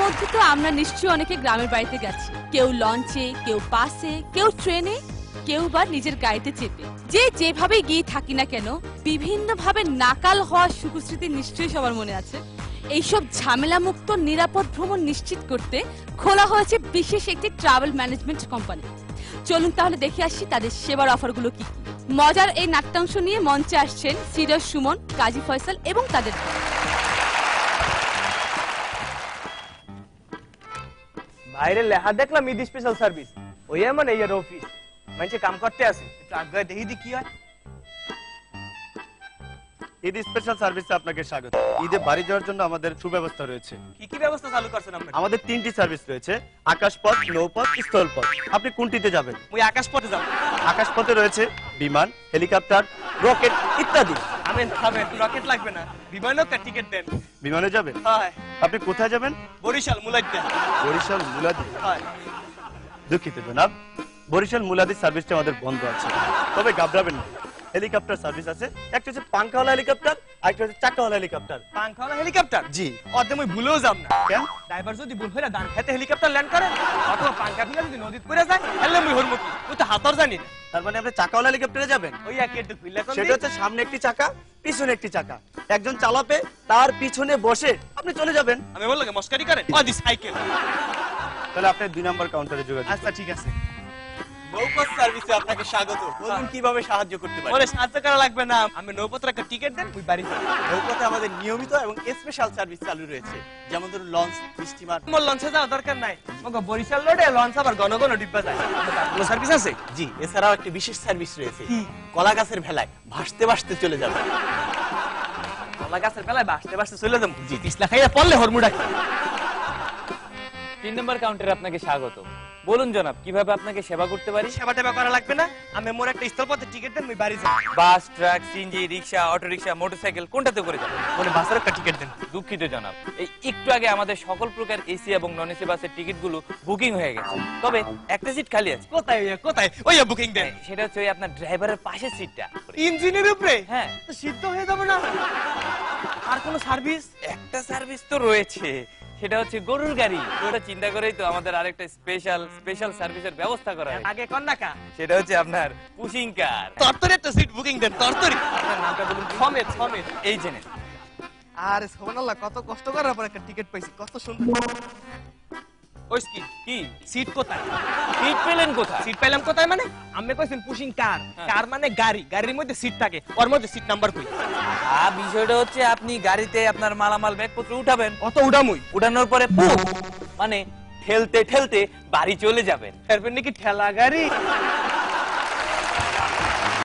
মধ্যে তো আমরা নিশ্চয়ই অনেকে গ্রামের বাড়িতে গেছি, কেউ লঞ্চে, কেউ বাসে, কেউ ট্রেনে, কেউ বা নিজের গাড়িতে চেপে। যে যেভাবে গিয়ে থাকি না কেন, বিভিন্ন ভাবে নাকাল হওয়ার সুখস্মৃতি নিশ্চয়ই সবার মনে আছে। এইসব ঝামেলা মুক্ত নিরাপদ ভ্রমণ নিশ্চিত করতে খোলা হয়েছে বিশেষ একটি ট্রাভেল ম্যানেজমেন্ট কোম্পানি। চলুন তাহলে দেখে আসি তাদের সেবার অফারগুলো কি। মজার এই নাট্যাংশ নিয়ে মঞ্চে আসছেন সিরাজ সুমন, কাজী ফয়সাল এবং তাদের বাইরে লেখা দেখলাম ঈদ স্পেশাল সার্ভিস, ওই মানে ইয়ার অফিস মানুষে কাম করতে আসে, একটু আগে দেখি দি কি হয়। ঈদ স্পেশাল সার্ভিসে আপনাকে স্বাগত। ঈদে বাড়ি যাওয়ার জন্য আমাদের সুব্যবস্থা রয়েছে। কি কি ব্যবস্থা চালু করছেন আপনারা? আমাদের 3টি সার্ভিস রয়েছে, আকাশপথ, নৌপথ, স্থলপথ। আপনি কোনটিতে যাবেন? মুই আকাশপথে যাব। আকাশপথে রয়েছে বিমান, হেলিকপ্টার, রকেট ইত্যাদি। থামেন, রকেট লাগবে না, বিমানেও টিকিট দেন। বিমানে যাবেন? হ্যাঁ। আপনি কোথায় যাবেন? বরিশাল মুলাইতে। বরিশাল মুলাদি? হ্যাঁ। দুঃখিত জনাব, বরিশাল মুলাদি সার্ভিসটা আমাদের বন্ধ আছে। তবে ঘাবড়াবেন না, হেলিকপ্টার সার্ভিস আছে। একটা হচ্ছে পাঙ্খাওয়ালা হেলিকপ্টার, আর একটা হচ্ছে চাকাওয়ালা হেলিকপ্টার। পাঙ্খাওয়ালা হেলিকপ্টার? জি। অদে মুই ভুলেও যাব না। কেন? ড্রাইভার যদি ভুল হইরা ডান খাতে হেলিকপ্টার ল্যান্ড করে অথবা পাঙ্খা ফিলা যদি নদীতে পড়ে যায়, তাহলে মুই হরমু কি? তুই তো হাতর জানি না। তার মানে আপনি চাকাওয়ালা হেলিকপ্টারে যাবেন? ওই একে একটু ফিলা কোন? সেটা হচ্ছে সামনে একটি চাকা, পিছনে একটি চাকা। একজন চালাবে, তার পিছনে বসে আপনি চলে যাবেন। আমি বললাম মস্কারি করেন? ওদি সাইকেল। তাহলে আপনি 2 নম্বর কাউন্টারে যোগাযোগ। আচ্ছা ঠিক আছে। নৌপথ সার্ভিসে আপনাকে স্বাগত। বলুন কিভাবে সাহায্য করতে পারি? ওরে সাহায্য করা লাগবে না, আমি নৌপথের একটা টিকিট দেন, মুই বাড়ি যাব। নৌপথে আমাদের নিয়মিত এবং স্পেশাল সার্ভিস চালু রয়েছে, যেমন ধরুন লঞ্চ, স্টিমার। মোর লঞ্চে যাওয়ার দরকার নাই, মগো বরিশাল রোডে লঞ্চ আবার ঘন ঘন ডিব্বা যায়। কোনো সার্ভিস আছে? জি, এছাড়াও একটি বিশেষ সার্ভিস রয়েছে, কলা গাছের ভেলায় ভাসতে ভাসতে চলে যাবে। কলা গাছের বেলায় বাসতে বাসতে চলে যাবো? জি। পিছলা খাইয়া পড়লে হরমুডা কি? 3 নম্বর কাউন্টারে আপনাকে স্বাগত। বলুন জনাব, কিভাবে আপনাকে সেবা করতে পারি? সেবা টেবা করা লাগবে না, আমি মোর একটা স্থলপথের টিকিট দেন, মুই বাড়ি যাব। Bus, truck, CNG, rickshaw, auto rickshaw, motorcycle কোনটাতে করে যাবেন? বলে বাসের একটা টিকিট দেন। দুঃখিত জনাব, এই একটু আগে আমাদের সকল প্রকার এসি এবং নন এসি বাসের টিকিটগুলো বুকিং হয়ে গেছে, তবে একটা সিট খালি আছে। কোথায় কোথায়? ওই বুকিং দেন। সেটা হচ্ছে ওই আপনার ড্রাইভারের পাশের সিটটা। ইঞ্জিনের উপরে? হ্যাঁ। তো সিদ্ধ হয়ে যাবে না? আর কোনো সার্ভিস? একটা সার্ভিস তো রয়েছে, সেটা হচ্ছে গরুর গাড়ি। ওটা চিন্তা করেই তো আমাদের আরেকটা স্পেশাল সার্ভিসের ব্যবস্থা করা হয়েছে। আগে কোন নাকা? সেটা হচ্ছে আপনার পুশিং কার। তরতরি একটা সিট বুকিং দেন, তরতরি। আপনার নামটা বলুন। সমেত সমেত। এই জেনে আরে সুবহানাল্লাহ, কত কষ্ট করার পর একটা টিকিট পাইছি, কত সুন্দর। ওই কি সিট কোথায়? সিট পেলেন কোথায়? সিট পেলাম কোথায় মানে? আমি কইছেন পুশিং কার, কার মানে গাড়ি, গাড়ির মধ্যে সিট থাকে, ওর মধ্যে সিট নাম্বার কই? বিষয়টা হচ্ছে আপনি গাড়িতে আপনার মালামাল ব্যাগপত্র উঠাবেন, অত উড়ামুই উঠানোর পরে মানে ঠেলতে ঠেলতে বাড়ি চলে যাবেন। এরপর নাকি ঠেলা গাড়ি?